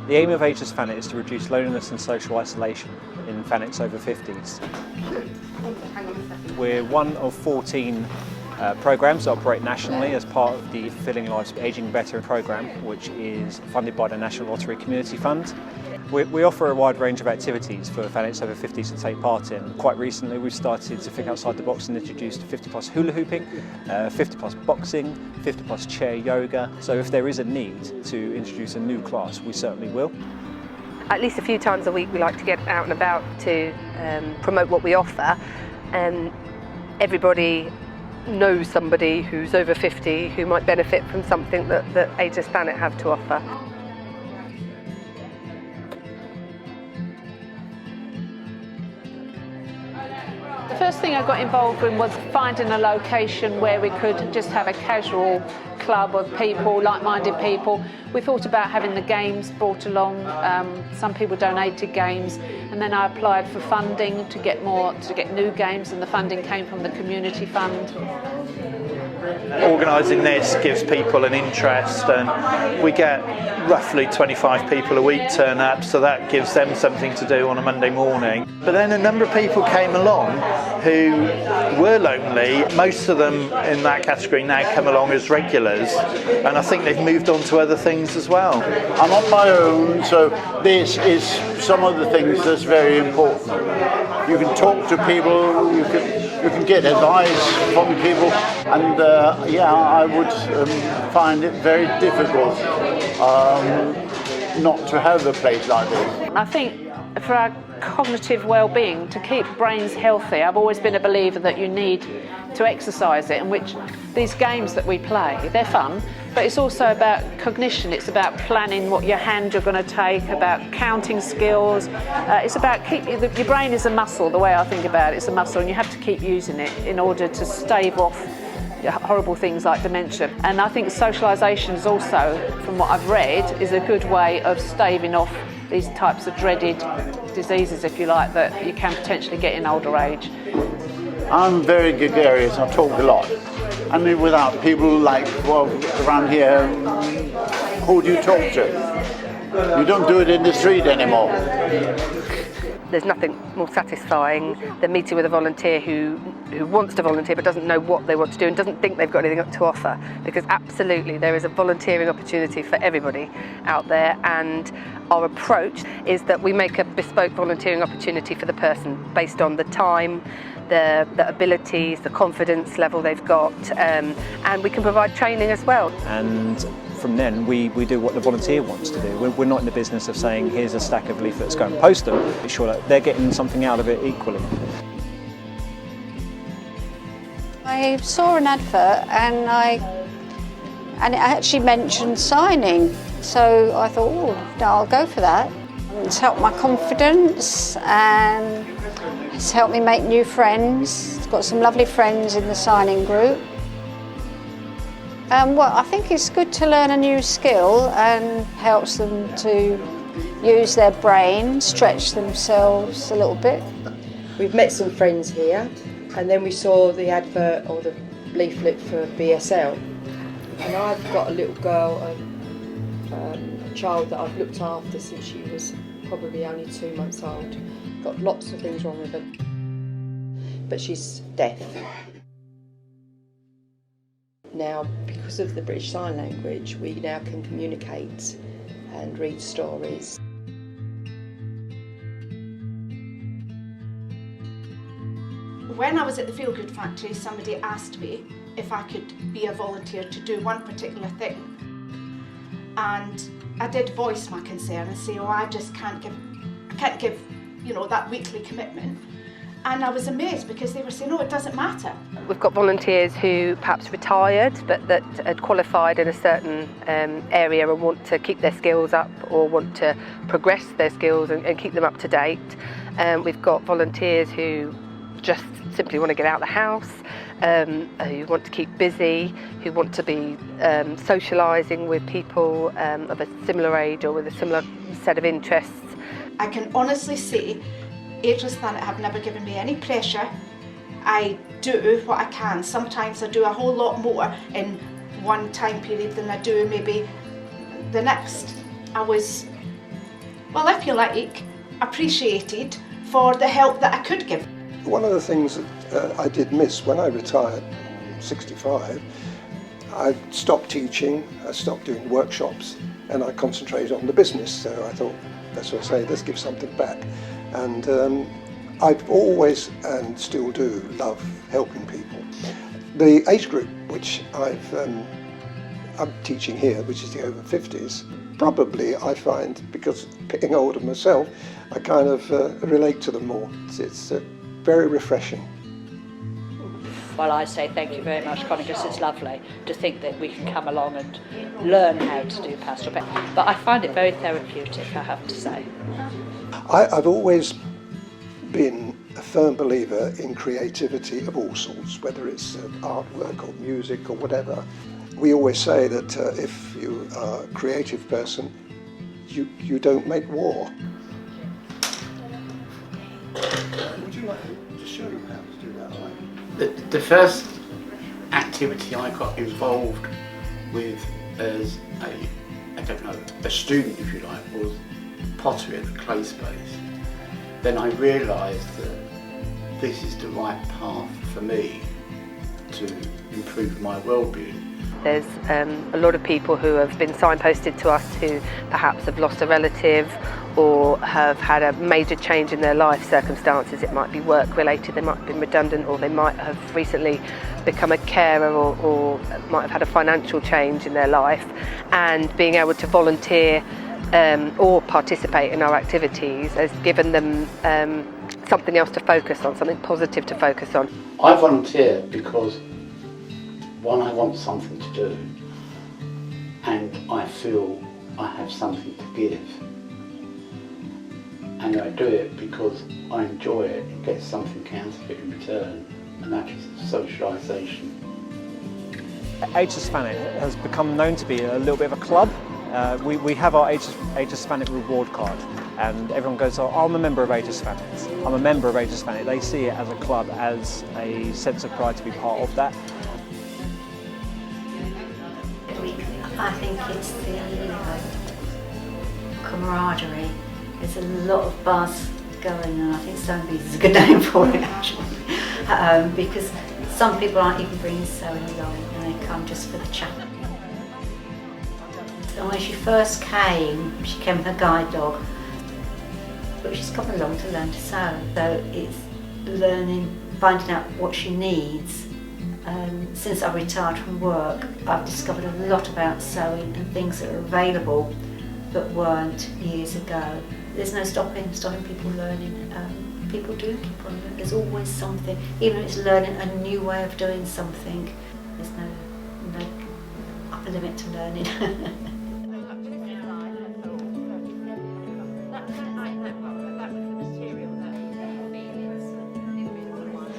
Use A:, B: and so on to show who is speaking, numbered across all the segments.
A: The aim of Ageless Thanet is to reduce loneliness and social isolation in Thanets over 50s. We're one of 14 programmes that operate nationally as part of the Fulfilling Lives Ageing Better programme, which is funded by the National Lottery Community Fund. We offer a wide range of activities for Thanets over 50s to take part in. Quite recently we've started to think outside the box and introduced 50 plus hula hooping, 50 plus boxing, 50 plus chair yoga. So if there is a need to introduce a new class, we certainly will.
B: At least a few times a week we like to get out and about to promote what we offer. Everybody knows somebody who's over 50 who might benefit from something that Ageless Thanet have to offer.
C: The first thing I got involved in was finding a location where we could just have a casual club of people, like-minded people. We thought about having the games brought along. Some people donated games, and then I applied for funding to get new games, and the funding came from the community fund.
D: Organising this gives people an interest, and we get roughly 25 people a week turn up, so that gives them something to do on a Monday morning. But then a number of people came along who were lonely. Most of them in that category now come along as regulars, and I think they've moved on to other things as well.
E: I'm on my own, so this is some of the things that's very important. You can talk to people, you can get advice from people, and I would find it very difficult not to have a place like this.
C: I think for our cognitive well-being, to keep brains healthy, I've always been a believer that you need to exercise it, in which these games that we play, they're fun, but it's also about cognition. It's about planning what your hand you're going to take, about counting skills. It's about your brain is a muscle, the way I think about it. It's a muscle, and you have to keep using it in order to stave off horrible things like dementia. And I think socialisation is also, from what I've read, is a good way of staving off these types of dreaded diseases, if you like, that you can potentially get in older age.
E: I'm very gregarious, I talk a lot. I mean, without people like, well, around here, who do you talk to? You don't do it in the street anymore.
B: There's nothing more satisfying than meeting with a volunteer who wants to volunteer but doesn't know what they want to do and doesn't think they've got anything to offer, because absolutely there is a volunteering opportunity for everybody out there, and our approach is that we make a bespoke volunteering opportunity for the person based on the time, the abilities, the confidence level they've got, and we can provide training as well.
A: And from then we do what the volunteer wants to do. We're not in the business of saying here's a stack of leaflets, go and post them. Make sure that they're getting something out of it equally.
F: I saw an advert and it actually mentioned signing, so I thought, oh, no, I'll go for that. It's helped my confidence and it's helped me make new friends. I've got some lovely friends in the signing group. Well, I think it's good to learn a new skill and helps them to use their brain, stretch themselves a little bit.
G: We've met some friends here, and then we saw the advert or the leaflet for BSL. And I've got a little girl, a child that I've looked after since she was probably only 2 months old. Got lots of things wrong with her, but she's deaf. Now, because of the British Sign Language, we now can communicate and read stories.
H: When I was at the Feel Good Factory, somebody asked me if I could be a volunteer to do one particular thing. And I did voice my concern and say, oh, I just can't give, that weekly commitment. And I was amazed because they were saying, no, it doesn't matter.
B: We've got volunteers who perhaps retired but that had qualified in a certain area and want to keep their skills up or want to progress their skills and keep them up to date. We've got volunteers who just simply want to get out of the house, who want to keep busy, who want to be socialising with people of a similar age or with a similar set of interests.
H: I can honestly say Ageless Thanet have never given me any pressure. I do what I can. Sometimes I do a whole lot more in one time period than I do maybe the next. I was well, if you like, appreciated for the help that I could give.
I: One of the things that I did miss when I retired, 65, I stopped teaching, I stopped doing workshops, and I concentrated on the business. So I thought, that's what I say, let's give something back. And I've always, and still do, love helping people. The age group which I'm teaching here, which is the over 50s, probably I find, because being older myself, I kind of relate to them more. It's very refreshing.
J: Well, I say thank you very much, Connie, because it's lovely to think that we can come along and learn how to do pastoral care. But I find it very therapeutic, I have to say.
I: I've always been a firm believer in creativity of all sorts, whether it's artwork or music or whatever. We always say that if you are a creative person, you don't make war. Would you like to show you how to do that?
K: The first activity I got involved with as a student, if you like, was pottery at the clay space. Then I realised that this is the right path for me to improve my well-being.
B: There's a lot of people who have been signposted to us who perhaps have lost a relative or have had a major change in their life circumstances. It might be work related, they might have been redundant, or they might have recently become a carer, or might have had a financial change in their life. And being able to volunteer or participate in our activities has given them something else to focus on, something positive to focus on.
K: I volunteer because, one, I want something to do, and I feel I have something to give. And I do it because I enjoy it and get something out of it in return, and that is socialisation.
A: Ageless Thanet has become known to be a little bit of a club. We have our Ageless Thanet reward card, and everyone goes, oh, I'm a member of Ageless Thanet. I'm a member of Ageless Thanet. They see it as a club, as a sense of pride to be part of that.
L: I think it's the camaraderie. There's a lot of buzz going on. I think Stonebees is a good name for it, actually, because some people aren't even bringing sewing along, and they come just for the chat. So when she first came, she came with her guide dog, but she's come along to learn to sew. So it's learning, finding out what she needs. Since I retired from work, I've discovered a lot about sewing and things that are available that weren't years ago. There's no stopping people learning. People do keep on learning. There's always something, even if it's learning a new way of doing something. There's no upper limit to learning.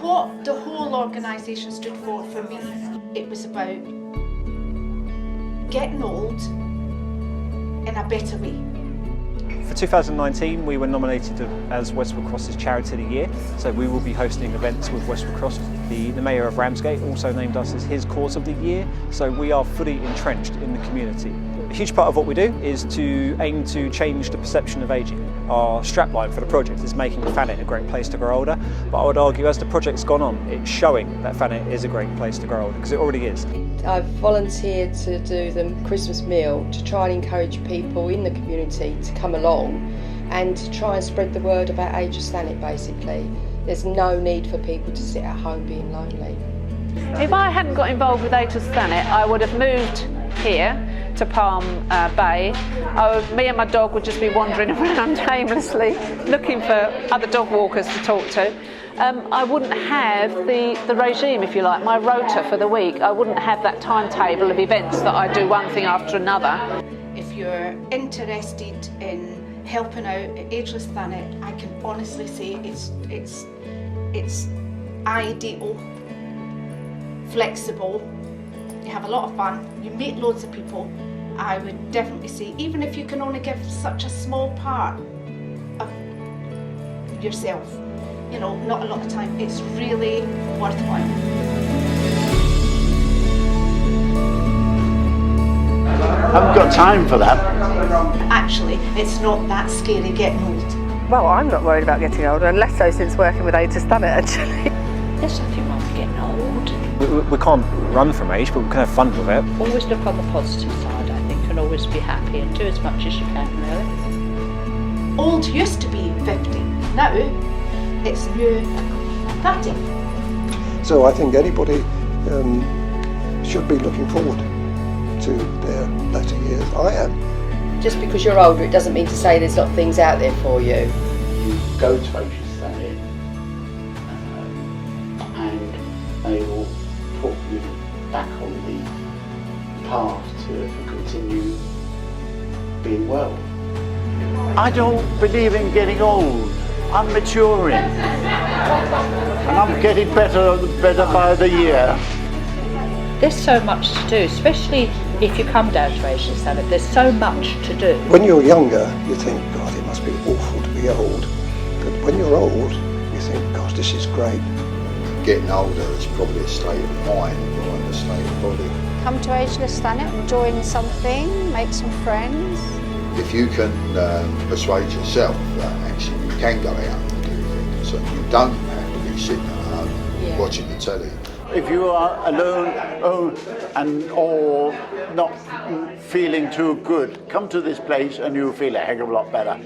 H: What the whole organisation stood for me, it was about getting old in a better way.
A: For 2019, we were nominated as Westwood Cross's Charity of the Year, so we will be hosting events with Westwood Cross. The Mayor of Ramsgate also named us as his Cause of the Year, so we are fully entrenched in the community. A huge part of what we do is to aim to change the perception of ageing. Our strapline for the project is making Thanet a great place to grow older, but I would argue as the project's gone on, it's showing that Thanet is a great place to grow older, because it already is.
G: I've volunteered to do the Christmas meal to try and encourage people in the community to come along and to try and spread the word about Ageless Thanet, basically. There's no need for people to sit at home being lonely.
C: If I hadn't got involved with Ageless Thanet, I would have moved here to Palm Bay. Me and my dog would just be wandering around aimlessly looking for other dog walkers to talk to. I wouldn't have the regime, if you like, my rota for the week. I wouldn't have that timetable of events that I do one thing after another.
H: If you're interested in helping out at Ageless Thanet, I can honestly say it's ideal, flexible, you have a lot of fun, you meet loads of people. I would definitely say, even if you can only give such a small part of yourself, you know, not a lot of time, it's really worthwhile.
E: I haven't got time for that.
H: Actually, it's not that scary getting old.
B: Well, I'm not worried about getting older, and less so since working with Ageless Thanet, actually.
J: There's nothing wrong with getting old.
A: We can't run from age, but we can have fun with it.
J: Always look on the positive side, I think, and always be happy and do as much as you can, really.
H: Old used to be 50. Now, it's new 30.
I: So I think anybody should be looking forward to their latter years. I am.
G: Just because you're older, it doesn't mean to say there's not things out there for you.
K: You go to Ageless Thanet and they will put you back on the path to continue being well.
E: I don't believe in getting old. I'm maturing. And I'm getting better by the year.
J: There's so much to do, especially if you come down to Ageless Thanet. There's so much to do.
I: When you're younger, you think, God, it must be awful to be old. But when you're old, you think, gosh, this is great.
M: Getting older is probably a state of mind rather than a state of body.
F: Come to Ageless Thanet, join something, make some friends.
M: If you can persuade yourself that actually you can go out and do things, so you don't have to be sitting at home watching the telly.
E: If you are alone and or not feeling too good, come to this place and you'll feel a heck of a lot better.